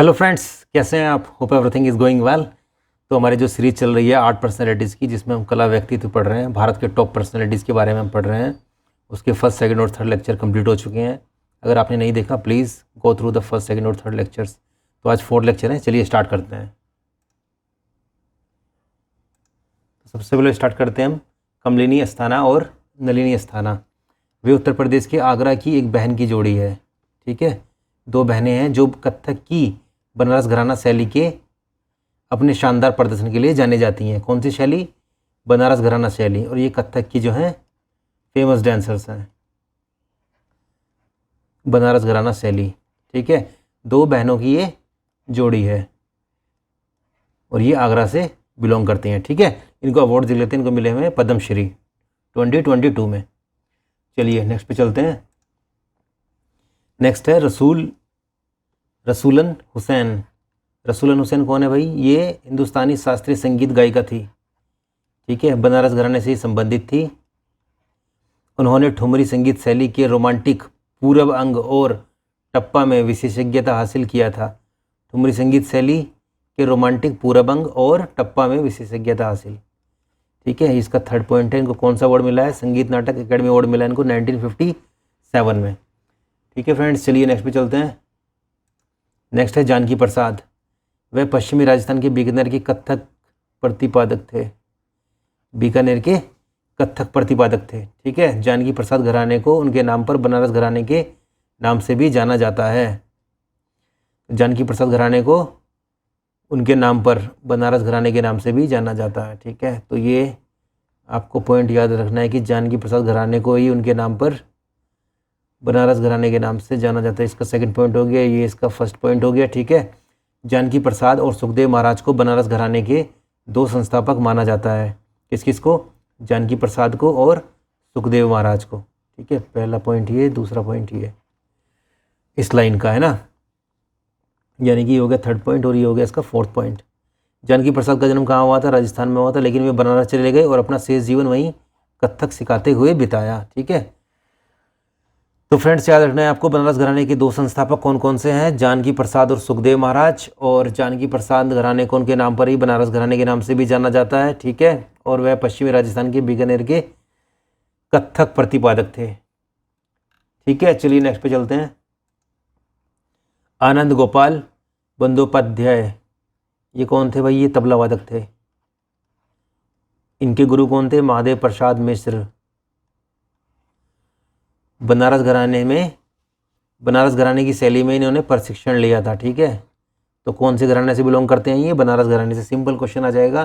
Hello friends, कैसे हैं आप? Hope everything is going well. तो हमारी जो सीरीज़ चल रही है आर्ट पर्सनैलिटीज़ की, जिसमें हम कला व्यक्तित्व पढ़ रहे हैं, भारत के टॉप पर्सनैलिटीज़ के बारे में हम पढ़ रहे हैं। उसके फर्स्ट, सेकंड और थर्ड लेक्चर कंप्लीट हो चुके हैं। अगर आपने नहीं देखा, please go through the first, second और थर्ड लेक्चर्स। तो आज फोर्थ लेक्चर है, चलिए स्टार्ट करते हैं। तो सबसे पहले स्टार्ट करते हैं हम कमलिनी अस्थाना और नलिनी अस्थाना। वे उत्तर प्रदेश के आगरा की एक बहन की जोड़ी है। ठीक है, दो बहनें हैं जो कथक की बनारस घराना शैली के अपने शानदार प्रदर्शन के लिए जाने जाती हैं। कौन सी शैली? बनारस घराना शैली। और ये कथक की जो हैं फेमस डांसर्स हैं, बनारस घराना शैली। ठीक है, दो बहनों की ये जोड़ी है और ये आगरा से बिलोंग करती हैं। ठीक है, इनको अवार्ड दिए लेते हैं, इनको मिले हुए हैं पद्मश्री 2022 में। चलिए नेक्स्ट पे चलते हैं। नेक्स्ट है रसूलन हुसैन। रसूलन हुसैन कौन है भाई? ये हिंदुस्तानी शास्त्रीय संगीत गायिका थी। ठीक है, बनारस घराने से ही संबंधित थी। उन्होंने ठुमरी संगीत शैली के रोमांटिक पूरब अंग और टप्पा में विशेषज्ञता हासिल किया था। ठुमरी संगीत शैली के रोमांटिक पूरब अंग और टप्पा में विशेषज्ञता हासिल। ठीक है, इसका थर्ड पॉइंट है। इनको कौन सा अवार्ड मिला है? संगीत नाटक अकेडमी अवार्ड मिला है इनको 1957 में। ठीक है फ्रेंड्स, चलिए नेक्स्ट पे चलते हैं। नेक्स्ट है जानकी प्रसाद। वह पश्चिमी राजस्थान के बीकानेर के कथक प्रतिपादक थे। बीकानेर के कथक प्रतिपादक थे। ठीक है, जानकी प्रसाद घराने को उनके नाम पर बनारस घराने के नाम से भी जाना जाता है। जानकी प्रसाद घराने को उनके नाम पर बनारस घराने के नाम से भी जाना जाता है। ठीक है, तो ये आपको पॉइंट याद रखना है कि जानकी प्रसाद घराने को ही उनके नाम पर बनारस घराने के नाम से जाना जाता है। इसका सेकंड पॉइंट हो गया, ये इसका फर्स्ट पॉइंट हो गया। ठीक है, जानकी प्रसाद और सुखदेव महाराज को बनारस घराने के दो संस्थापक माना जाता है। किस किस को? जानकी प्रसाद को और सुखदेव महाराज को। ठीक है, पहला पॉइंट ये, दूसरा पॉइंट ये इस लाइन का है ना, यानी कि ये हो गया थर्ड पॉइंट और ये हो गया इसका फोर्थ पॉइंट। जानकी प्रसाद का जन्म कहाँ हुआ था? राजस्थान में हुआ था, लेकिन वे बनारस चले गए और अपना शेष जीवन वहीं कथक सिखाते हुए बिताया। ठीक है, तो फ्रेंड्स याद रखना है आपको, बनारस घराने के दो संस्थापक कौन कौन से हैं? जानकी प्रसाद और सुखदेव महाराज। और जानकी प्रसाद घराने को उनके नाम पर ही बनारस घराने के नाम से भी जाना जाता है। ठीक है, और वह पश्चिमी राजस्थान के बीकानेर के कथक प्रतिपादक थे। ठीक है, चलिए नेक्स्ट पे चलते हैं। आनंद गोपाल बंदोपाध्याय, ये कौन थे भाई? ये तबला वादक थे। इनके गुरु कौन थे? महादेव प्रसाद मिश्र। बनारस घराने की शैली में इन्होंने प्रशिक्षण लिया था। ठीक है, तो कौन से घराने से बिलोंग करते हैं? ये बनारस घराने से। सिंपल क्वेश्चन आ जाएगा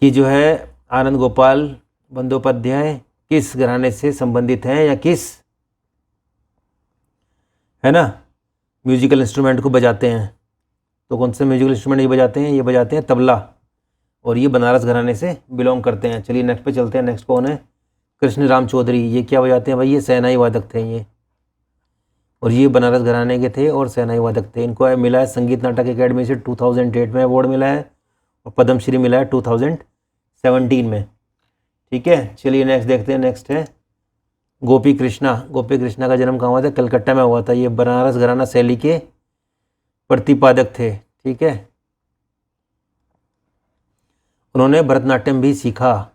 कि जो है आनंद गोपाल बंदोपाध्याय किस घराने से संबंधित हैं, या किस, है ना, म्यूजिकल इंस्ट्रूमेंट को बजाते हैं। तो कौन से म्यूजिकल इंस्ट्रूमेंट ये बजाते हैं? ये बजाते हैं तबला, और ये बनारस घराने से बिलोंग करते हैं। चलिए नेक्स्ट पे चलते हैं। नेक्स्ट कौन है? कृष्ण राम चौधरी। ये क्या बजाते हैं भाई? ये शहनाई वादक थे ये, और ये बनारस घराने के थे और शहनाई वादक थे। इनको मिला है संगीत नाटक अकेडमी से 2008 में अवार्ड मिला है, और पद्मश्री मिला है 2017 में। ठीक है, चलिए नेक्स्ट देखते हैं। नेक्स्ट है गोपी कृष्णा। गोपी कृष्णा का जन्म कहाँ हुआ था? कलकत्ता में हुआ था। ये बनारस घराना शैली के प्रतिपादक थे। ठीक है, उन्होंने भरतनाट्यम भी सीखा।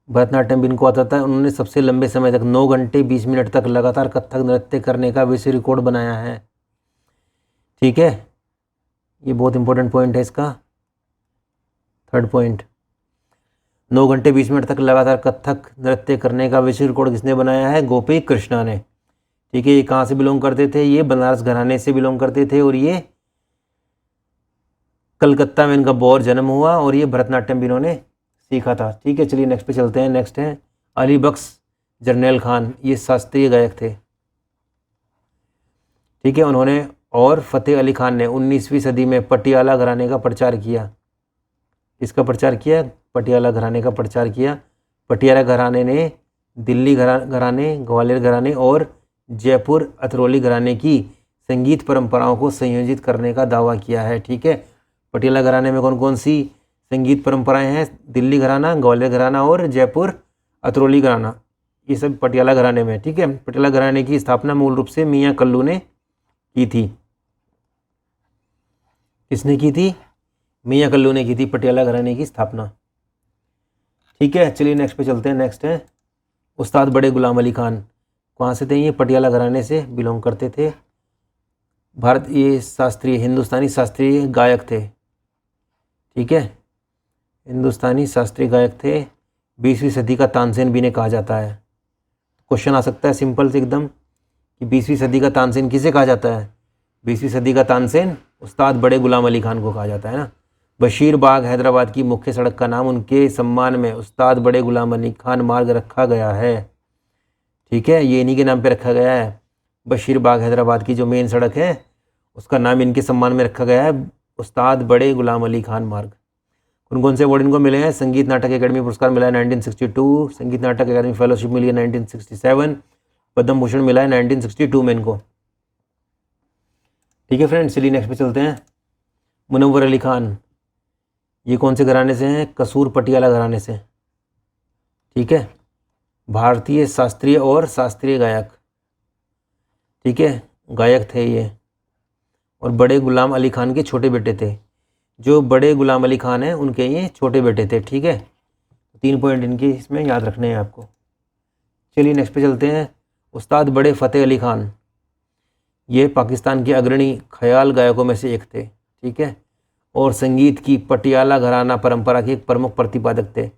भरतनाट्यम भी इनको आता था। उन्होंने सबसे लंबे समय तक 9 घंटे 20 मिनट तक लगातार कथक नृत्य करने का विश्व रिकॉर्ड बनाया है। ठीक है, ये बहुत इंपॉर्टेंट पॉइंट है इसका, थर्ड पॉइंट। 9 घंटे 20 मिनट तक लगातार कथक नृत्य करने का विश्व रिकॉर्ड किसने बनाया है? गोपी कृष्णा ने। ठीक है, ये कहाँ से बिलोंग करते थे? ये बनारस घराने से बिलोंग करते थे, और ये कलकत्ता में इनका बौर जन्म हुआ, और ये भरतनाट्यम भी इन्होंने सीखा था। ठीक है, चलिए नेक्स्ट पे चलते हैं। नेक्स्ट है अली बख्श जरनैल खान। ये शास्त्रीय गायक थे। ठीक है, उन्होंने और फतेह अली खान ने 19वीं सदी में पटियाला घराने का प्रचार किया। इसका प्रचार किया, पटियाला घराने का प्रचार किया। पटियाला घराने ने दिल्ली घराने, ग्वालियर घराने और जयपुर अतरौली घराने की संगीत परंपराओं को संयोजित करने का दावा किया है। ठीक है, पटियाला घराने में कौन कौन सी संगीत परंपराएं हैं? दिल्ली घराना, ग्वालियर घराना और जयपुर अतरौली घराना, ये सब पटियाला घराने में। ठीक है, पटियाला घराने की स्थापना मूल रूप से मियाँ कल्लू ने की थी। किसने की थी? मियां कल्लू ने की थी पटियाला घराने की स्थापना। ठीक है, चलिए नेक्स्ट पे चलते हैं। नेक्स्ट है उस्ताद बड़े गुलाम अली खान। कहाँ से थे ये? पटियाला घराने से बिलोंग करते थे। भारतीय शास्त्रीय हिंदुस्तानी शास्त्रीय गायक थे। ठीक है, हिंदुस्तानी शास्त्रीय गायक थे। 20वीं सदी का तानसेन भी इन्हें कहा जाता है। क्वेश्चन आ सकता है सिंपल से एकदम कि 20वीं सदी का तानसेन किसे कहा जाता है? 20वीं सदी का तानसेन उस्ताद बड़े गुलाम अली खान को कहा जाता है ना। बशीर बाग हैदराबाद की मुख्य सड़क का नाम उनके सम्मान में उस्ताद बड़े गुलाम अली खान मार्ग रखा गया है। ठीक है, ये इन्हीं के नाम पे रखा गया है। बशीर बाग हैदराबाद की जो मेन सड़क है उसका नाम इनके सम्मान में रखा गया है, उस्ताद बड़े गुलाम अली खान मार्ग। कौन कौन से अवार्ड इनको मिले हैं? संगीत नाटक अकेडमी पुरस्कार मिला है 1962, संगीत नाटक अकादमी फेलोशिप मिली है 1967, पद्म भूषण मिला है 1962 में इनको। ठीक है फ्रेंड्स, चलिए नेक्स्ट पे चलते हैं। मुनव्वर अली खान, ये कौन से घराने से हैं? कसूर पटियाला घराने से। ठीक है, भारतीय शास्त्रीय और शास्त्रीय गायक। ठीक है, गायक थे ये और बड़े गुलाम अली खान के छोटे बेटे थे। जो बड़े गुलाम अली खान हैं उनके ये छोटे बेटे थे। ठीक है, 3 पॉइंट इनके इसमें याद रखने हैं आपको। चलिए नेक्स्ट पे चलते हैं। उस्ताद बड़े फ़तेह अली खान, ये पाकिस्तान के अग्रणी ख्याल गायकों में से एक थे। ठीक है, और संगीत की पटियाला घराना परंपरा के एक प्रमुख प्रतिपादक थे।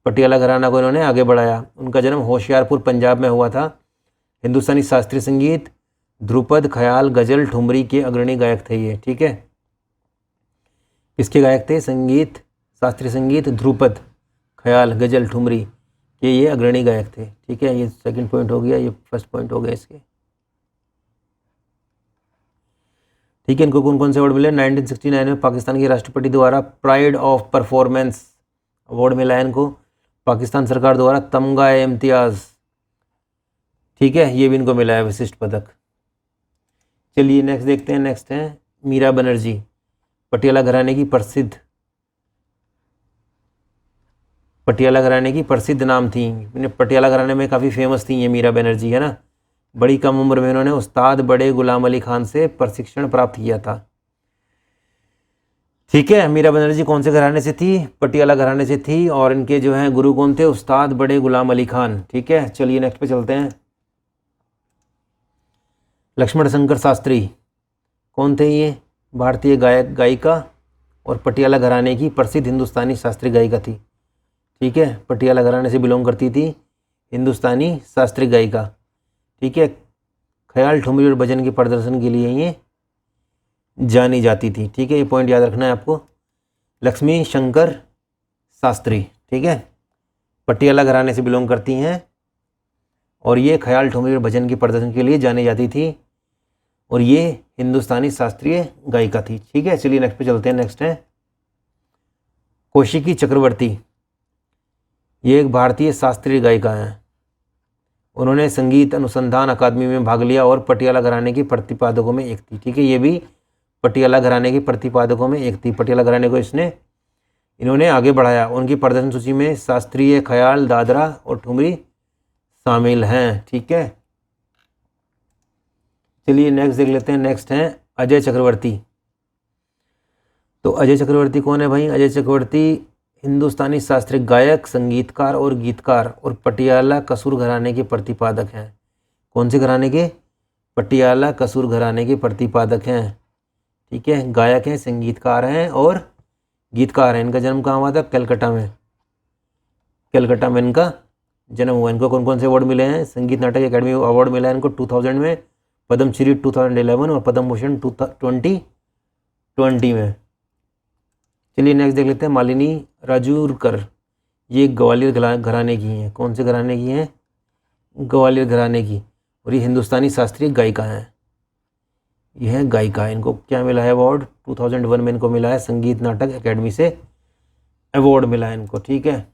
पटियाला घराना को इन्होंने आगे बढ़ाया। उनका जन्म होशियारपुर पंजाब में हुआ था। हिंदुस्तानी शास्त्रीय संगीत, ध्रुपद, ख्याल, गज़ल, ठुमरी के अग्रणी गायक थे ये। ठीक है, किसके गायक थे? संगीत, शास्त्रीय संगीत, ध्रुपद, ख्याल, गज़ल, ठुमरी के ये अग्रणी गायक थे। ठीक है, ये सेकंड पॉइंट हो गया, ये फर्स्ट पॉइंट हो गया इसके। ठीक है, इनको कौन कौन से अवार्ड मिले? 1969 में पाकिस्तान के राष्ट्रपति द्वारा प्राइड ऑफ परफॉर्मेंस अवार्ड मिला है इनको। पाकिस्तान सरकार द्वारा तमगा इम्तियाज़, ठीक है, ये भी इनको मिला है, विशिष्ट पदक। चलिए नेक्स्ट देखते हैं। नेक्स्ट है मीरा बनर्जी, पटियाला घराने की प्रसिद्ध, पटियाला घराने की प्रसिद्ध नाम थी। पटियाला घराने में काफ़ी फेमस थी ये मीरा बनर्जी, है ना। बड़ी कम उम्र में इन्होंने उस्ताद बड़े गुलाम अली खान से प्रशिक्षण प्राप्त किया था। ठीक है, मीरा बनर्जी कौन से घराने से थी? पटियाला घराने से थी। और इनके जो हैं गुरु कौन थे? उस्ताद बड़े गुलाम अली खान। ठीक है, चलिए नेक्स्ट पे चलते हैं। लक्ष्मण शंकर शास्त्री कौन थे? ये भारतीय गायक गायिका और पटियाला घराने की प्रसिद्ध हिंदुस्तानी शास्त्रीय गायिका थी। ठीक है, पटियाला घराने से बिलोंग करती थी, हिंदुस्तानी शास्त्रीय गायिका। ठीक है, ख्याल, ठुमरी और भजन के प्रदर्शन के लिए ये जानी जाती थी। ठीक है, ये पॉइंट याद रखना है आपको। लक्ष्मी शंकर शास्त्री, ठीक है, पटियाला घराने से बिलोंग करती हैं और ये ख्याल, ठुमरी और भजन के प्रदर्शन के लिए जानी जाती थी और ये हिंदुस्तानी शास्त्रीय गायिका थी। ठीक है, चलिए नेक्स्ट पे चलते हैं। नेक्स्ट है कौशिकी चक्रवर्ती, ये एक भारतीय शास्त्रीय गायिका हैं। उन्होंने संगीत अनुसंधान अकादमी में भाग लिया और पटियाला घराने के प्रतिपादकों में एक थी। ठीक है, ये भी पटियाला घराने के प्रतिपादकों में एक थी। पटियाला घराने को इन्होंने आगे बढ़ाया। उनकी प्रदर्शन सूची में शास्त्रीय, ख्याल, दादरा और ठुमरी शामिल हैं। ठीक है, चलिए नेक्स्ट देख लेते हैं। नेक्स्ट हैं अजय चक्रवर्ती। तो अजय चक्रवर्ती कौन है भाई? अजय चक्रवर्ती हिंदुस्तानी शास्त्रीय गायक, संगीतकार और गीतकार और पटियाला कसूर घराने के प्रतिपादक हैं। कौन से घराने के? पटियाला कसूर घराने के प्रतिपादक हैं। ठीक है, गायक हैं, संगीतकार हैं और गीतकार हैं। इनका जन्म कहाँ हुआ था? कलकत्ता में। कलकत्ता में इनका जन्म हुआ। इनको कौन कौन से अवार्ड मिले हैं? संगीत नाटक अकेडमी अवार्ड मिला है इनको 2000 में, पद्मश्री 2011 और पद्म भूषण 2020 में। चलिए नेक्स्ट देख लेते हैं मालिनी राजूरकर, ये ग्वालियर घराने की हैं। कौन से घराने की हैं? ग्वालियर घराने की, और ये हिंदुस्तानी शास्त्रीय गायिका हैं। ये है गायिका। इनको क्या मिला है अवार्ड? 2001 में इनको मिला है, संगीत नाटक अकेडमी से अवार्ड मिला है इनको। ठीक है,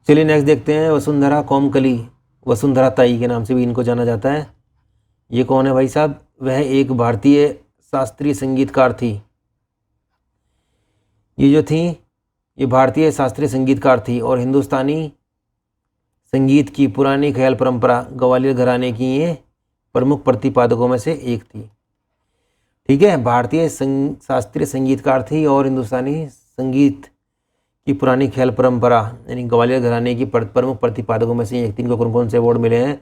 चलिए नेक्स्ट देखते हैं वसुंधरा कोमकली, वसुंधरा ताई के नाम से भी इनको जाना जाता है। ये कौन है भाई साहब? वह एक भारतीय शास्त्रीय संगीतकार थी। ये जो थी ये भारतीय शास्त्रीय संगीतकार थी और हिंदुस्तानी संगीत की पुरानी ख्याल परंपरा ग्वालियर घराने की ये प्रमुख प्रतिपादकों में से एक थी। ठीक है, भारतीय शास्त्रीय संगीतकार थी और हिंदुस्तानी संगीत की पुरानी ख्याल परंपरा यानी ग्वालियर घराने की प्रमुख प्रतिपादकों में से एक। तीन को कौन कौन से अवार्ड मिले हैं?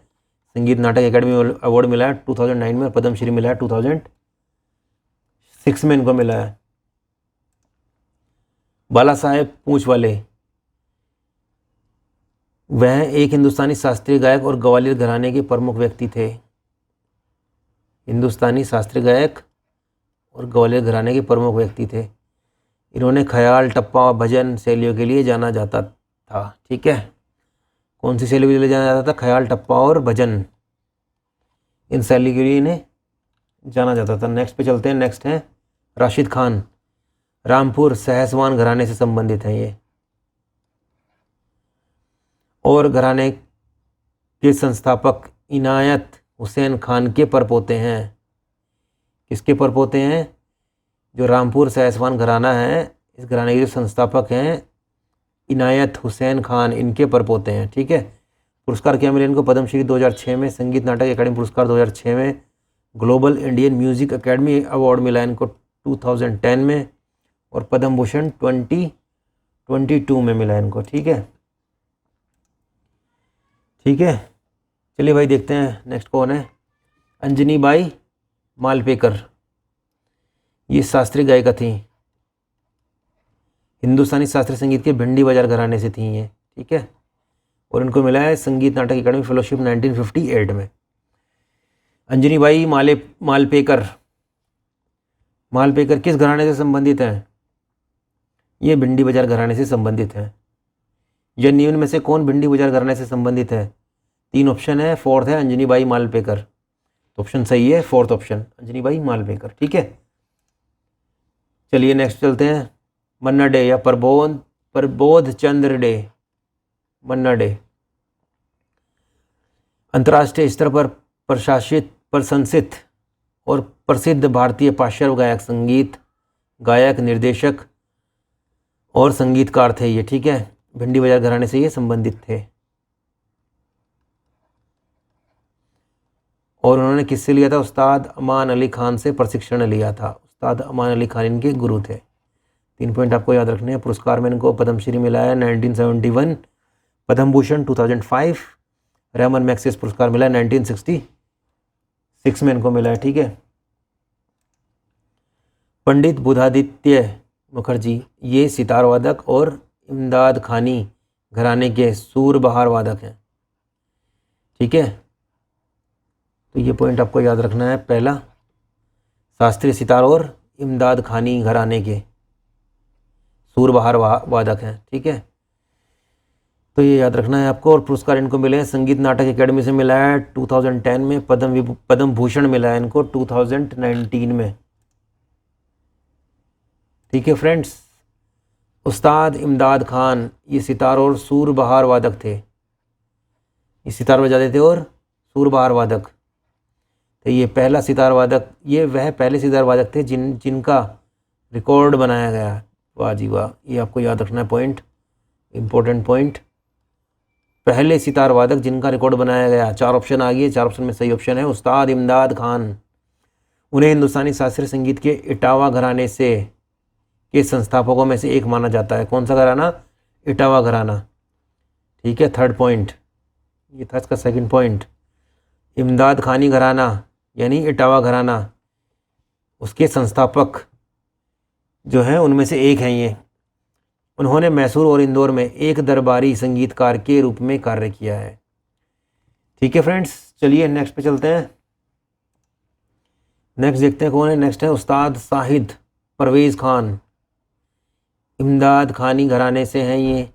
संगीत नाटक एकेडमी अवार्ड मिला है 2009 में, पद्मश्री मिला है 2006 में इनको मिला है। बाला साहेब पूंछवाले, वह एक हिंदुस्तानी शास्त्रीय गायक और ग्वालियर घराने के प्रमुख व्यक्ति थे। हिंदुस्तानी शास्त्रीय गायक और ग्वालियर घराने के प्रमुख व्यक्ति थे। इन्होंने ख्याल, टप्पा, भजन शैलियों के लिए जाना जाता था। ठीक है, कौन सी शैली के लिए जाना जाता था? ख्याल, टप्पा और भजन, इन शैली के लिए इन्हें जाना जाता था। नेक्स्ट पे चलते हैं। नेक्स्ट है राशिद खान, रामपुर सहसवान घराने से संबंधित हैं ये, और घराने के संस्थापक इनायत हुसैन खान के परपोते हैं। किसके परपोते हैं? जो रामपुर सहसवान घराना है, इस घराने के जो संस्थापक हैं इनायत हुसैन खान, इनके परपोते हैं। ठीक है, पुरस्कार क्या मिले इनको? पद्मश्री 2006 में, संगीत नाटक अकादमी पुरस्कार 2006 में, global Indian music academy award मिला इनको 2010 में, और पद्म भूषण 2022 में मिला इनको। ठीक है, ठीक है, चलिए भाई देखते हैं नेक्स्ट कौन है। अंजनी बाई मालपेकर, ये शास्त्रीय गायिका थी, हिंदुस्तानी शास्त्रीय संगीत के भिंडी बाजार घराने से थी ये। ठीक है, और इनको मिला है संगीत नाटक अकादमी फेलोशिप 1958 में। अंजनी बाई मालपेकर, मालपेकर किस घराने से संबंधित हैं? ये भिंडी बाजार घराने से संबंधित हैं। यह निम्न में से कौन भिंडी बाजार घराने से संबंधित है? तीन ऑप्शन है, फोर्थ है अंजनी बाई मालपेकर, तो ऑप्शन सही है fourth option, Anjani by Malpekar. ठीक है, चलिए नेक्स्ट चलते हैं। मन्ना डे या प्रबोध चंद्र डे, मन्ना डे अंतर्राष्ट्रीय स्तर पर प्रशंसित और प्रसिद्ध भारतीय पार्श्व गायक, संगीत गायक, निर्देशक और संगीतकार थे ये। ठीक है, भिंडी बाजार घराने से ये संबंधित थे। और उन्होंने किससे लिया था? उस्ताद अमान अली खान से प्रशिक्षण लिया था। उस्ताद अमान अली खान इनके गुरु थे। 3 पॉइंट आपको याद रखने हैं। पुरस्कार में इनको पद्मश्री मिला है 1971, पद्म भूषण 2005, रहमान मैग्सेस पुरस्कार मिला है 1966 में इनको मिला है। ठीक है, पंडित बुधादित्य मुखर्जी, ये सितार वादक और इमदाद खानी घराने के सूरबहार वादक हैं। ठीक है, तो ये पॉइंट आपको याद रखना है। पहला, शास्त्रीय सितार और इमदाद खानी घराने के सूरबहार वादक हैं। ठीक है, तो ये याद रखना है आपको। और पुरस्कार इनको मिले हैं संगीत नाटक अकेडमी से मिला है 2010 में, पद्म भूषण मिला है इनको 2019 में। ठीक है फ्रेंड्स, उस्ताद इमदाद खान ये सितार और सूरबहार वादक थे। ये सितार बजाते थे और सूरबहार वादक, तो ये पहला सितार वादक, ये वह पहले सितार वादक थे जिनका रिकॉर्ड बनाया गया। वाह जी वाह, ये आपको याद रखना है पॉइंट, इंपॉर्टेंट पॉइंट। पहले सितार वादक जिनका रिकॉर्ड बनाया गया। 4 ऑप्शन आ गए, 4 ऑप्शन में सही ऑप्शन है उस्ताद इमदाद खान। उन्हें हिंदुस्तानी शास्त्रीय संगीत के इटावा घराने से के संस्थापकों में से एक माना जाता है। कौन सा घराना? इटावा घराना। ठीक है, थर्ड पॉइंट ये था इसका सेकंड पॉइंट। इमदाद खानी घराना यानी इटावा घराना, उसके संस्थापक जो हैं उनमें से एक हैं ये। उन्होंने मैसूर और इंदौर में एक दरबारी संगीतकार के रूप में कार्य किया है। ठीक है फ्रेंड्स, चलिए नेक्स्ट पे चलते हैं। नेक्स्ट देखते हैं कौन है। नेक्स्ट है उस्ताद शाहिद परवेज़ खान, इमदाद खानी घराने से हैं ये,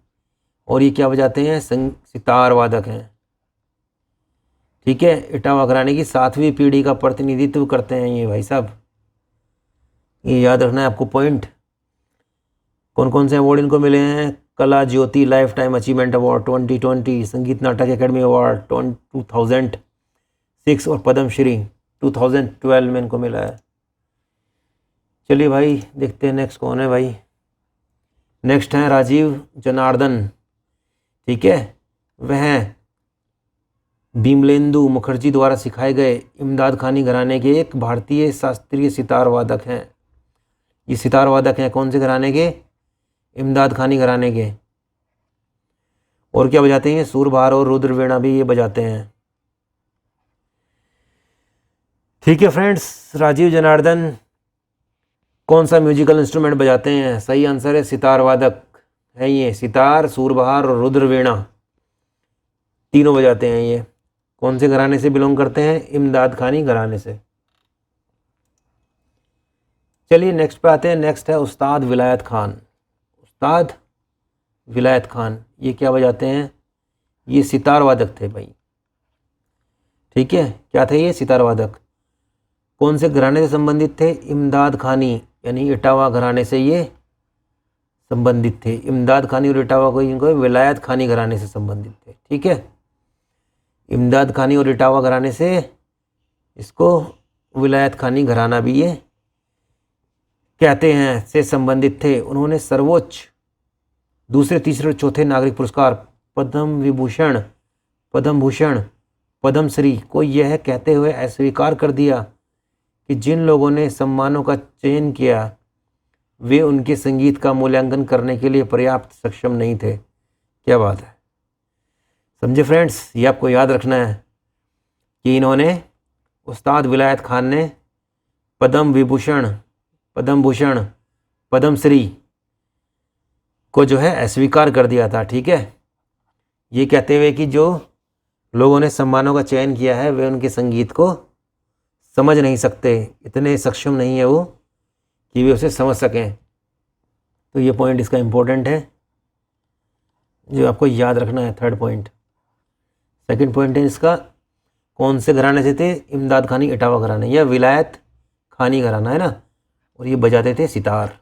और ये क्या बजाते हैं? सितार वादक हैं। ठीक है, इटावा घराने की 7वीं पीढ़ी का प्रतिनिधित्व करते हैं ये भाई साहब, ये याद रखना है आपको पॉइंट। कौन कौन से अवार्ड इनको मिले हैं? कला ज्योति लाइफ टाइम अचीवमेंट अवार्ड 2020, संगीत नाटक अकेडमी अवार्ड 2006 और पद्मश्री 2012 में इनको मिला है। चलिए भाई देखते हैं नेक्स्ट कौन है भाई। नेक्स्ट हैं राजीव जनार्दन। ठीक है, वह भीमलेंदु मुखर्जी द्वारा सिखाए गए इमदाद खानी घराने के एक भारतीय शास्त्रीय सितार वादक हैं। ये सितार वादक हैं कौन से घराने के? इमदाद खानी घराने के। और क्या बजाते हैं? सूरबहार और रुद्रवीणा भी ये बजाते हैं। ठीक है फ्रेंड्स, राजीव जनार्दन कौन सा म्यूजिकल इंस्ट्रूमेंट बजाते हैं? सही आंसर है सितार वादक है ये। सितार, सूरबहार और रुद्रवीणा तीनों बजाते हैं ये। कौन से घराने से बिलोंग करते हैं? इमदाद खानी घराने से। चलिए नेक्स्ट पे आते हैं। नेक्स्ट है उस्ताद विलायत खान। उस्ताद विलायत खान ये क्या बजाते हैं? ये सितार वादक थे भाई। ठीक है, क्या थे ये? सितार वादक। कौन से घराने से संबंधित थे? इमदाद खानी यानी इटावा घराने से ये संबंधित थे। इमदाद खानी और इटावा को इनको विलायत खानी घराने से संबंधित थे। ठीक है, इमदाद खानी और इटावा घराने से इसको विलायत खानी घराना भी ये कहते हैं से संबंधित थे। उन्होंने सर्वोच्च दूसरे, तीसरे और चौथे नागरिक पुरस्कार पद्म विभूषण, पद्म भूषण, पद्मश्री को यह कहते हुए अस्वीकार कर दिया कि जिन लोगों ने सम्मानों का चयन किया वे उनके संगीत का मूल्यांकन करने के लिए पर्याप्त सक्षम नहीं थे। क्या बात है, समझे फ्रेंड्स? ये आपको याद रखना है कि इन्होंने, उस्ताद विलायत खान ने पद्म विभूषण, पद्म भूषण, पद्मश्री को जो है अस्वीकार कर दिया था। ठीक है, ये कहते हुए कि जो लोगों ने सम्मानों का चयन किया है वे उनके संगीत को समझ नहीं सकते, इतने सक्षम नहीं है वो कि वे उसे समझ सकें। तो ये पॉइंट इसका इम्पोर्टेंट है जो आपको याद रखना है। Third point. सेकंड पॉइंट है इसका, कौन से घराने से थे? इमदाद खानी इटावा घराने या विलायत खानी घराना है ना, और ये बजाते थे सितार।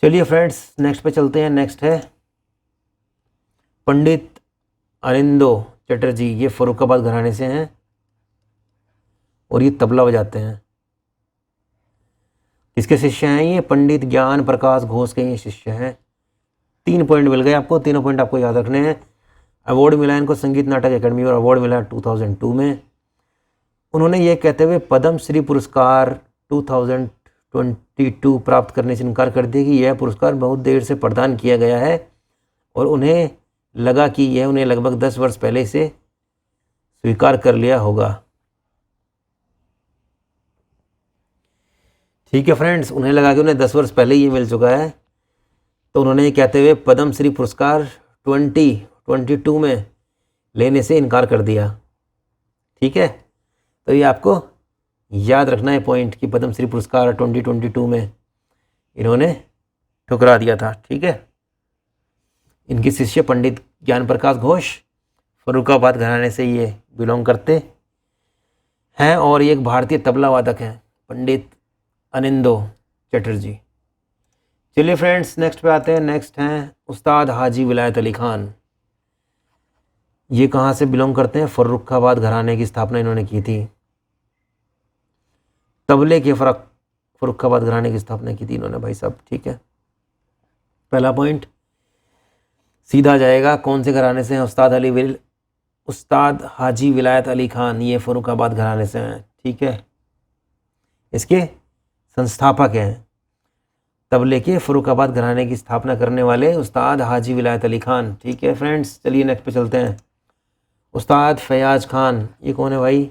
चलिए फ्रेंड्स नेक्स्ट पे चलते हैं। नेक्स्ट है पंडित अरिंदो चटर्जी। ये फर्रुखाबाद घराने से हैं और ये तबला बजाते हैं। किसके शिष्य हैं ये? पंडित ज्ञान प्रकाश घोष के ये शिष्य हैं। 3 पॉइंट मिल गए आपको, तीनों पॉइंट आपको याद रखने हैं। अवार्ड मिला इनको संगीत नाटक अकेडमी और अवार्ड मिला 2002 में। उन्होंने ये कहते हुए पद्म श्री पुरस्कार 2022 प्राप्त करने से इनकार कर दिया कि यह पुरस्कार बहुत देर से प्रदान किया गया है और उन्हें लगा कि यह उन्हें लगभग 10 वर्ष पहले से स्वीकार कर लिया होगा। ठीक है फ्रेंड्स, उन्हें लगा कि उन्हें 10 वर्ष पहले ही मिल चुका है, तो उन्होंने ये कहते हुए पद्म श्री पुरस्कार 2022 में लेने से इनकार कर दिया। ठीक है, तो ये आपको याद रखना है पॉइंट कि पद्म श्री पुरस्कार 2022 में इन्होंने ठुकरा दिया था। ठीक है, इनके शिष्य पंडित ज्ञान प्रकाश घोष फर्रुखाबाद घराने से ये बिलोंग करते हैं और ये एक भारतीय तबला वादक हैं, पंडित अनिंदो चटर्जी। चलिए फ्रेंड्स नेक्स्ट पे आते हैं। नेक्स्ट हैं उस्ताद हाजी विलायत अली खान। ये कहाँ से बिलोंग करते हैं? फर्रुखाबाद घराने की स्थापना इन्होंने की थी। तबले के फर्रुखाबाद घराने की स्थापना की थी इन्होंने भाई साहब। ठीक है, पहला पॉइंट सीधा जाएगा। कौन से घराने से हैं? उस्ताद हाजी विलायत अली खान ये फर्रुखाबाद घराने से हैं। ठीक है, इसके संस्थापक हैं। तबले के फर्रुखाबाद घराने की स्थापना करने वाले उस्ताद हाजी विलायत अली खान। ठीक है फ्रेंड्स, चलिए नेक्स्ट पे चलते हैं। उस्ताद फयाज खान ये कौन है भाई?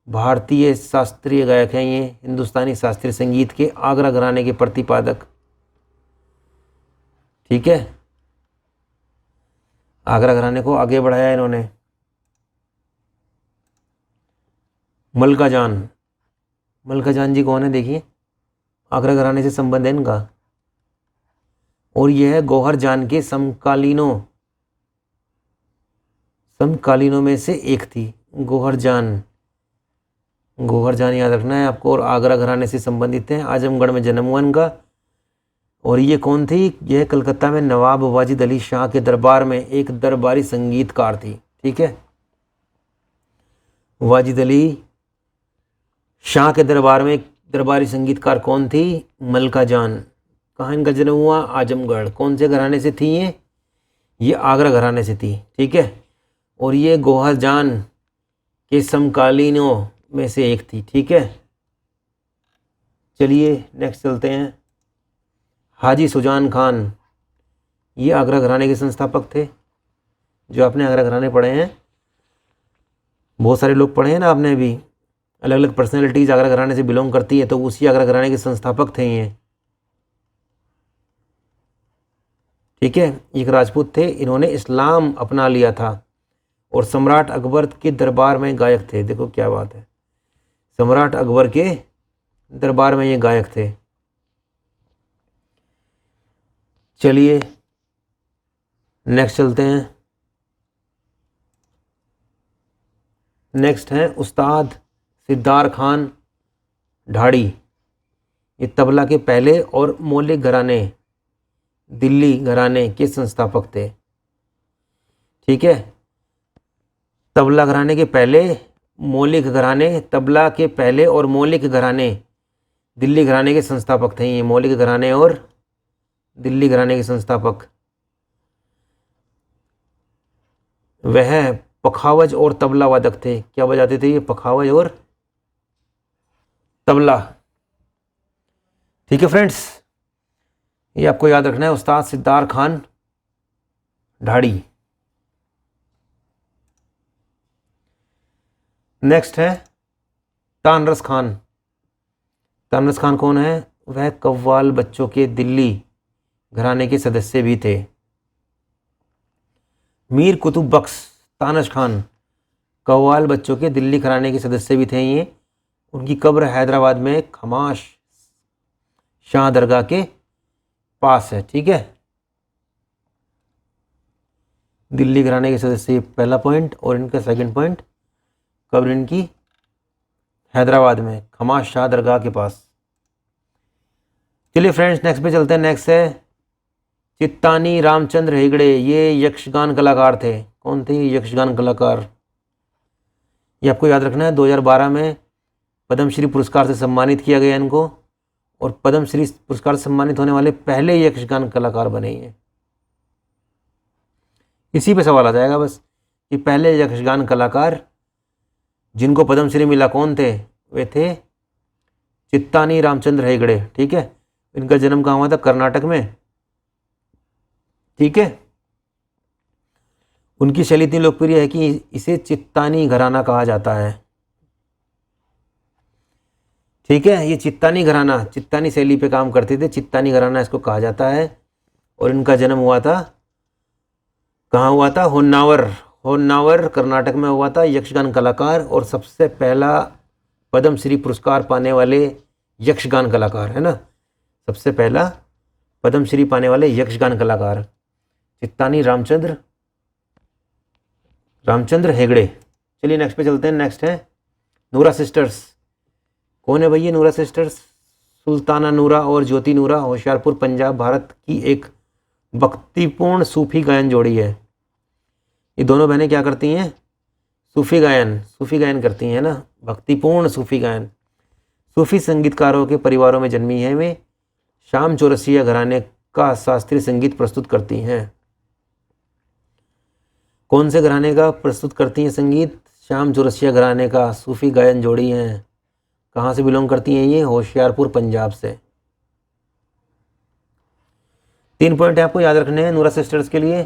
भारतीय शास्त्रीय गायक हैं ये, हिंदुस्तानी शास्त्रीय संगीत के आगरा घराने के प्रतिपादक। ठीक है, आगरा घराने को आगे बढ़ाया इन्होंने। मलका जान जी कौन है? देखिए, आगरा घराने से संबंध है इनका और यह है गौहर जान के समकालीनों में से एक थी। गौहर जान याद रखना है आपको। और आगरा घराने से संबंधित हैं। आजमगढ़ में जन्म हुआ इनका। और ये कौन थी? यह कलकत्ता में नवाब वाजिद अली शाह के दरबार में एक दरबारी संगीतकार थी। ठीक है, वाजिद अली शाह के दरबार में एक दरबारी संगीतकार कौन थी? मलका जान। कहाँ इनका जन्म हुआ? आजमगढ़। कौन से घराने से थी ये आगरा घराने से थी। ठीक है, और ये गौहर जान के समकालीनों में से एक थी। ठीक है, चलिए नेक्स्ट चलते हैं। हाजी सुजान खान, ये आगरा घराने के संस्थापक थे। जो आपने आगरा घराने पढ़े हैं, बहुत सारे लोग पढ़े हैं ना आपने, अभी अलग अलग पर्सनैलिटीज़ आगरा घराने से बिलोंग करती है, तो उसी आगरा घराने के संस्थापक थे ये। ठीक है, एक राजपूत थे, इन्होंने इस्लाम अपना लिया था और सम्राट अकबर के दरबार में गायक थे। देखो क्या बात है, सम्राट अकबर के दरबार में ये गायक थे। चलिए नेक्स्ट चलते हैं। नेक्स्ट है उस्ताद सिद्दार खान ढाड़ी। ये तबला के पहले और मौलिक घराने, दिल्ली घराने के संस्थापक थे। ठीक है, तबला घराने के पहले, मौलिक घराने, तबला के पहले और मौलिक घराने, दिल्ली घराने के संस्थापक थे ये। मौलिक घराने और दिल्ली घराने के संस्थापक। वह पखावज और तबला वादक थे। क्या बजाते थे ये? पखावज और तबला। ठीक है फ्रेंड्स, ये आपको याद रखना है, उस्ताद सिद्दार खान ढाड़ी। नेक्स्ट है तानरस खान। तानरस खान कौन है? वह कव्वाल बच्चों के दिल्ली घराने के सदस्य भी थे। मीर कुतुब बख्श तानश खान कव्वाल बच्चों के दिल्ली घराने के सदस्य भी थे ये। उनकी कब्र हैदराबाद में खमाश शाह दरगाह के पास है। ठीक है, दिल्ली घराने के सदस्य पहला पॉइंट, और इनका सेकंड पॉइंट, कब्र इनकी हैदराबाद में खमाश शाह दरगाह के पास। चलिए फ्रेंड्स नेक्स्ट पे चलते हैं। नेक्स्ट है चित्तानी रामचंद्र हेगड़े। ये यक्षगान कलाकार थे। कौन थे ये यक्षगान कलाकार? ये आपको याद रखना है। 2012 में पद्मश्री पुरस्कार से सम्मानित किया गया इनको, और पद्मश्री पुरस्कार से सम्मानित होने वाले पहले यक्षगान कलाकार बने हैं। इसी पे सवाल आ जाएगा बस कि पहले यक्षगान कलाकार जिनको पद्मश्री मिला कौन थे? वे थे चित्तानी रामचंद्र हेगड़े। ठीक है, इनका जन्म कहाँ हुआ था? कर्नाटक में। ठीक है, उनकी शैली इतनी लोकप्रिय है कि इसे चित्तानी घराना कहा जाता है। ठीक है, ये चित्तानी घराना, चित्तानी शैली पे काम करते थे, चित्तानी घराना इसको कहा जाता है। और इनका जन्म हुआ था, कहाँ हुआ था? होन्नावर कर्नाटक में हुआ था। यक्षगान कलाकार और सबसे पहला पद्मश्री पुरस्कार पाने वाले यक्षगान कलाकार है ना, सबसे पहला पद्मश्री पाने वाले यक्षगान कलाकार चित्तानी रामचंद्र हेगड़े। चलिए नेक्स्ट पे चलते हैं। नेक्स्ट है नूरा सिस्टर्स। कौन है भैया नूरा सिस्टर्स? सुल्ताना नूरा और ज्योति नूरा, होशियारपुर पंजाब भारत की एक भक्तिपूर्ण सूफी गायन जोड़ी है। ये दोनों बहनें क्या करती हैं? सूफी गायन करती हैं ना, भक्तिपूर्ण सूफी गायन। सूफी संगीतकारों के परिवारों में जन्मी हैं वे। शाम चौरसिया घराने का शास्त्रीय संगीत प्रस्तुत करती हैं। कौन से घराने का प्रस्तुत करती हैं संगीत? शाम चौरसिया घराने का। सूफी गायन जोड़ी हैं। कहाँ से बिलोंग करती हैं ये? होशियारपुर पंजाब से। 3 पॉइंट आपको याद रखने हैं नूरा सिस्टर्स के लिए।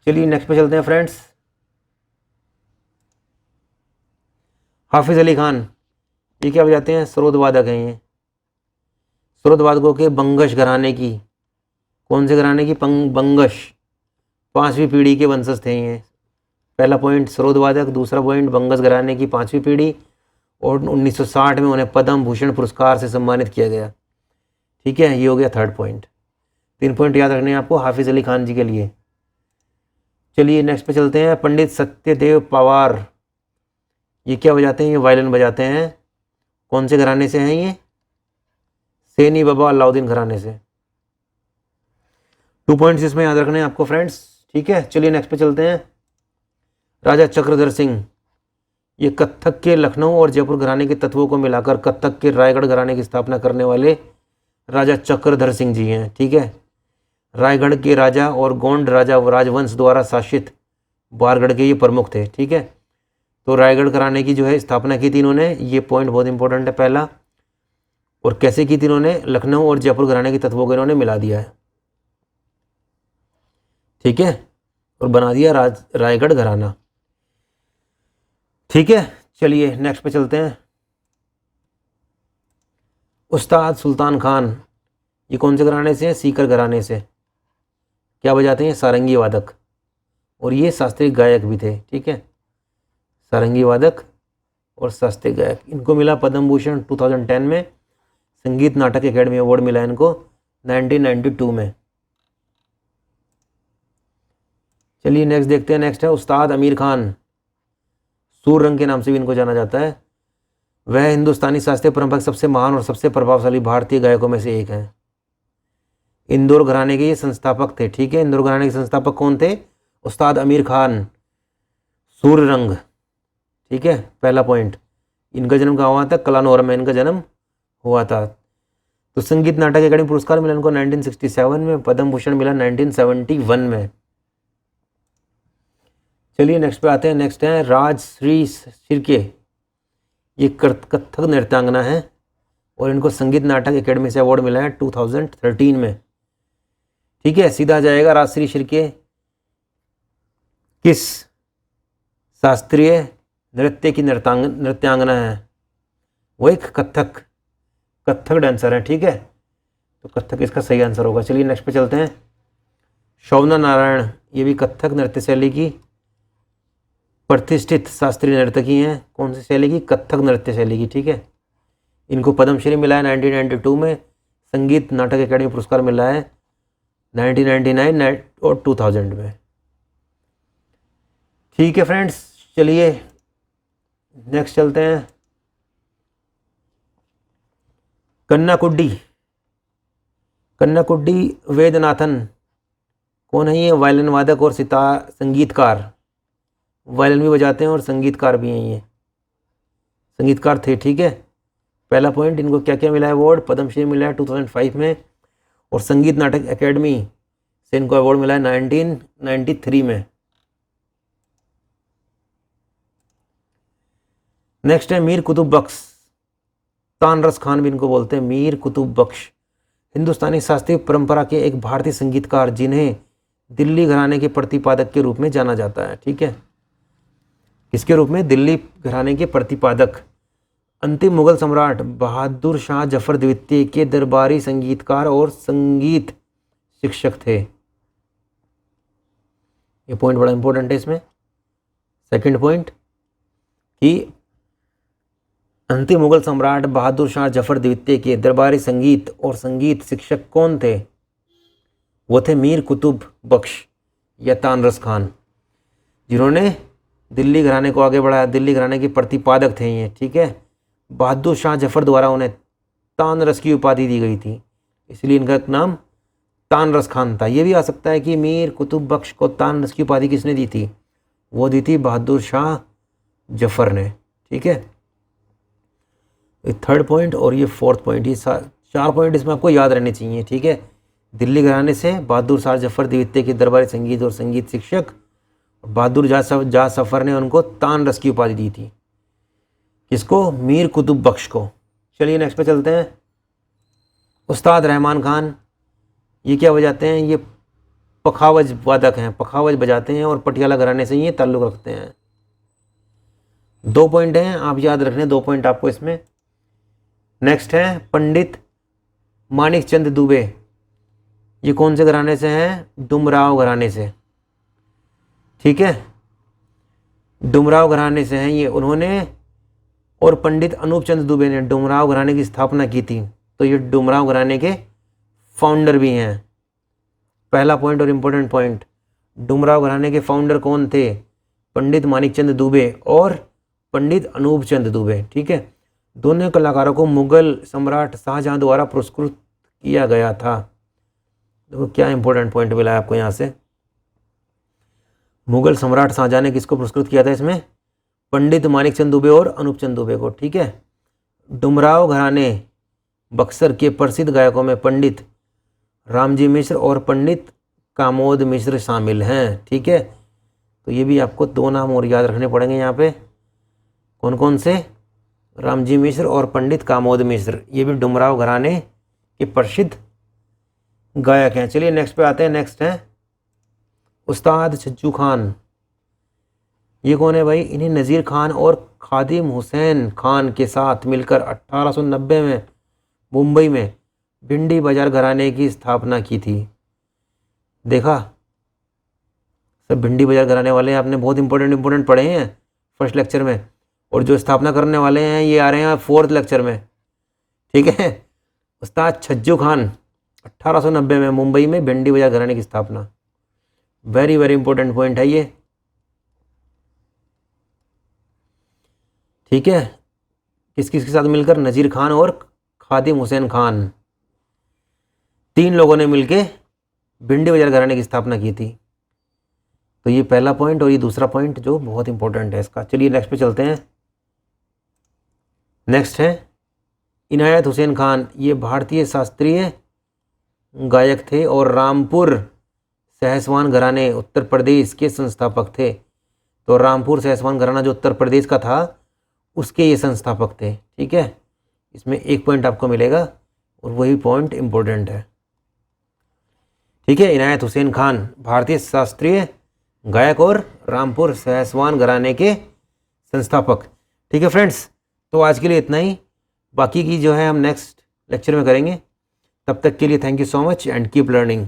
चलिए नेक्स्ट पे चलते हैं फ्रेंड्स। हाफिज अली खान, ये क्या बजाते हैं? सरोद वादक हैं ये। सरोद वादकों के बंगश घराने की, कौन से घराने की? बंगश, 5वीं पीढ़ी के वंशज थे ये। पहला पॉइंट सरोद वादक, दूसरा पॉइंट बंगश घराने की 5वीं पीढ़ी, और 1960 में उन्हें पद्म भूषण पुरस्कार से सम्मानित किया गया। ठीक है, ये हो गया थर्ड पॉइंट। 3 पॉइंट याद रखने हैं आपको हाफिज अली खान जी के लिए। चलिए नेक्स्ट पे चलते हैं। पंडित सत्यदेव पवार, ये क्या बजाते हैं? ये वायलिन बजाते हैं। कौन से घराने से हैं ये? सैनी बाबा अलाउद्दीन घराने से। 2 पॉइंट्स इसमें याद रखने हैं आपको फ्रेंड्स। ठीक है, चलिए नेक्स्ट पे चलते हैं। राजा चक्रधर सिंह, ये कत्थक के लखनऊ और जयपुर घराने के तत्वों को मिलाकर कत्थक के रायगढ़ घराने की स्थापना करने वाले राजा चक्रधर सिंह जी हैं। ठीक है, रायगढ़ के राजा और गोंड राजा राजवंश द्वारा शासित बारगढ़ के ये प्रमुख थे। ठीक है, तो रायगढ़ घराने की जो है स्थापना की थी इन्होंने, ये पॉइंट बहुत इंपॉर्टेंट है पहला। और कैसे की थी इन्होंने, लखनऊ और जयपुर घराने के तत्वों को इन्होंने मिला दिया है। ठीक है, और बना दिया रायगढ़ घराना। ठीक है, चलिए नेक्स्ट पे चलते हैं। उस्ताद सुल्तान खान, ये कौन से घराने से हैं, सीकर घराने से। क्या बजाते हैं, सारंगी वादक, और ये शास्त्रीय गायक भी थे। ठीक है, सारंगी वादक और शास्त्रीय गायक। इनको मिला पद्म भूषण 2010 में, संगीत नाटक एकेडमी अवार्ड मिला इनको 1992 में। चलिए नेक्स्ट देखते हैं। नेक्स्ट है उस्ताद आमिर खान, सूर रंग के नाम से भी इनको जाना जाता है। वह हिंदुस्तानी शास्त्रीय परंपरा के सबसे महान और सबसे प्रभावशाली भारतीय गायकों में से एक हैं। इंदौर घराने के ये संस्थापक थे। ठीक है, इंदौर घराने के संस्थापक कौन थे, उस्ताद आमिर खान, सूर रंग। ठीक है, पहला पॉइंट। इनका जन्म कहाँ हुआ था, कलानौर में इनका जन्म हुआ था। तो संगीत नाटक अकादमी पुरस्कार मिला इनको 1967 में, पद्म भूषण मिला 1971 में। चलिए नेक्स्ट पे आते हैं। नेक्स्ट है राजश्री शिर्के, ये कथक नृत्यांगना है और इनको संगीत नाटक एकेडमी से अवार्ड मिला है 2013 में। ठीक है, सीधा जाएगा। राजश्री शिर्के किस शास्त्रीय नृत्य की नृत्यांगना है, वो एक कथक डांसर है। ठीक है, तो कथक इसका सही आंसर होगा। चलिए नेक्स्ट पे चलते हैं। शोभना नारायण, ये भी कथक नृत्य शैली की प्रतिष्ठित शास्त्रीय नर्तकी हैं। कौन सी शैली की, कथक नृत्य शैली की। ठीक है, इनको पद्मश्री मिला है 1992 में, संगीत नाटक अकादमी पुरस्कार मिला है 1999 और 2000 में। ठीक है फ्रेंड्स, चलिए नेक्स्ट चलते हैं। कन्नाकुड्डी वेदनाथन, कौन है ये, वायलिन वादक और सितार संगीतकार, वायलिन भी बजाते हैं और संगीतकार भी हैं ये, संगीतकार थे। ठीक है, पहला पॉइंट। इनको क्या क्या मिला है अवार्ड, पद्मश्री मिला है 2005 में और संगीत नाटक एकेडमी से इनको अवार्ड मिला है 1993 में। नेक्स्ट है मीर कुतुब बख्श, तानरस खान भी इनको बोलते हैं। मीर कुतुब बख्श हिंदुस्तानी शास्त्रीय परंपरा के एक भारतीय संगीतकार, जिन्हें दिल्ली घराने के प्रतिपादक के रूप में जाना जाता है। ठीक है, किसके रूप में, दिल्ली घराने के प्रतिपादक। अंतिम मुगल सम्राट बहादुर शाह जफर द्वितीय के दरबारी संगीतकार और संगीत शिक्षक थे। ये पॉइंट बड़ा इंपॉर्टेंट है इसमें। सेकंड पॉइंट कि अंतिम मुगल सम्राट बहादुर शाह जफर द्वितीय के दरबारी संगीत और संगीत शिक्षक कौन थे, वो थे मीर कुतुब बख्श या तानरस खान, जिन्होंने दिल्ली घराने को आगे बढ़ाया। दिल्ली घराने के प्रतिपादक थे ये। ठीक है, बहादुर शाह जफर द्वारा उन्हें तानरस की उपाधि दी गई थी, इसलिए इनका नाम तानरस खान था। ये भी आ सकता है कि मीर कुतुब बख्श को तानरस की उपाधि किसने दी थी, वो दी थी बहादुर शाह जफर ने। ठीक है, ये थर्ड पॉइंट और ये फोर्थ पॉइंट, ये 4 पॉइंट इसमें आपको याद रहने चाहिए। ठीक है, दिल्ली घराने से बहादुर शाह जफर द्वितीय के दरबारी संगीत और संगीत शिक्षक, बहादुर जा सफर ने उनको तानरस की उपाधि दी थी। किसको, मीर कुतुब बख्श को। चलिए नेक्स्ट पे चलते हैं। उस्ताद रहमान खान, ये क्या बजाते हैं, ये पखावज वादक हैं, पखावज बजाते हैं और पटियाला घराने से ये ताल्लुक़ रखते हैं। 2 पॉइंट हैं, आप याद रखने 2 पॉइंट आपको इसमें। नेक्स्ट है पंडित मानिक चंद दुबे, ये कौन से घराने से हैं, डुमराव घराने से। ठीक है, डुमराव घराने से हैं ये। उन्होंने और पंडित अनूप चंद दुबे ने डुमराव घराने की स्थापना की थी, तो ये डुमराव घराने के फाउंडर भी हैं। पहला पॉइंट और इम्पोर्टेंट पॉइंट, डुमराव घराने के फाउंडर कौन थे, पंडित मानिक चंद दुबे और पंडित अनूप चंद दुबे। ठीक है, दोनों कलाकारों को मुगल सम्राट शाहजहां द्वारा पुरस्कृत किया गया था। देखो क्या इंपॉर्टेंट पॉइंट मिला है आपको यहाँ से। मुगल सम्राट शाहजहां ने किसको पुरस्कृत किया था इसमें, पंडित मानिक चंद दुबे और अनूप चंद दुबे को। ठीक है, डुमराव घराने बक्सर के प्रसिद्ध गायकों में पंडित रामजी मिश्र और पंडित कामोद मिश्र शामिल हैं। ठीक है, तो ये भी आपको 2 नाम और याद रखने पड़ेंगे यहाँ पे, कौन कौन से, रामजी मिश्र और पंडित कामोद मिश्र। ये भी डुमराव घराने के प्रसिद्ध गायक हैं। चलिए नेक्स्ट पे आते हैं। नेक्स्ट है उस्ताद छज्जू खान। ये कौन है भाई? इन्हें नज़ीर खान और खादिम हुसैन खान के साथ मिलकर 1890 में मुंबई में भिंडी बाजार घराने की स्थापना की थी। देखा, सब भिंडी बाजार घराने वाले हैं, आपने बहुत इंपॉर्टेंट पढ़े हैं फर्स्ट लेक्चर में, और जो स्थापना करने वाले हैं ये आ रहे हैं 4th लेक्चर में। ठीक है, उस्ताद छज्जू खान 1890 में मुंबई में भिंडी बाजार घराने की स्थापना। वेरी वेरी इंपॉर्टेंट पॉइंट है ये। ठीक है, किस किस के साथ मिलकर? नज़ीर खान और खादिम हुसैन खान, 3 लोगों ने मिलके भिंडी बाजार घराने की स्थापना की थी। तो ये पहला पॉइंट और ये दूसरा पॉइंट जो बहुत इंपॉर्टेंट है इसका। चलिए नेक्स्ट पे चलते हैं। नेक्स्ट है इनायत हुसैन खान। ये भारतीय शास्त्रीय गायक थे और रामपुर सहसवान घराने उत्तर प्रदेश के संस्थापक थे। तो रामपुर सहसवान घराना जो उत्तर प्रदेश का था उसके ये संस्थापक थे। ठीक है, इसमें 1 पॉइंट आपको मिलेगा और वही पॉइंट इम्पोर्टेंट है। ठीक है, इनायत हुसैन खान भारतीय शास्त्रीय गायक और रामपुर सहसवान घराने के संस्थापक। ठीक है फ्रेंड्स, तो आज के लिए इतना ही, बाकी की जो है हम नेक्स्ट लेक्चर में करेंगे। तब तक के लिए thank you so much and keep learning.